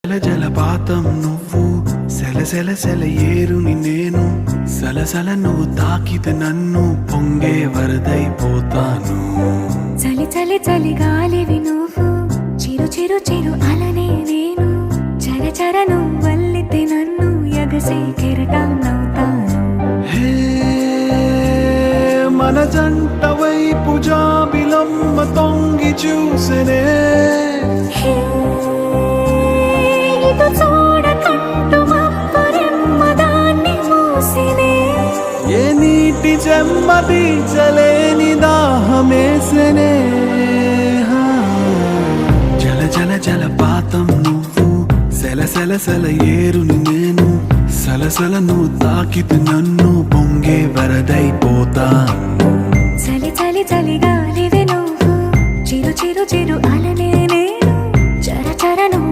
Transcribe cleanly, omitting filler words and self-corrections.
జలపాతం నువ్వు సెల ఏరుని నేను సలసల నువ్వు తాకితే నన్ను పొంగే వరదైపోతాను. చలి చలి చలి గాలివి నువ్వు చిరు అలనే నేను చర చర నువ్వు వల్లితే నన్ను ఎగసే కెరటాన్నవుతాను. హే మన జంట వైపు జాబిలమ్మ తొంగి చూసెనే ఏ నీటి చెమ్మ తీర్చలేని దాహమేసెనే. జలపాతం నువ్వు సెల ఏరుని నేను సలసల నువ్వు తాకితే నన్ను పొంగే వరదైపోతాను. చలి చలి చలి గాలివి నువ్వు చిరు అలనే నేను చర చర నువ్వు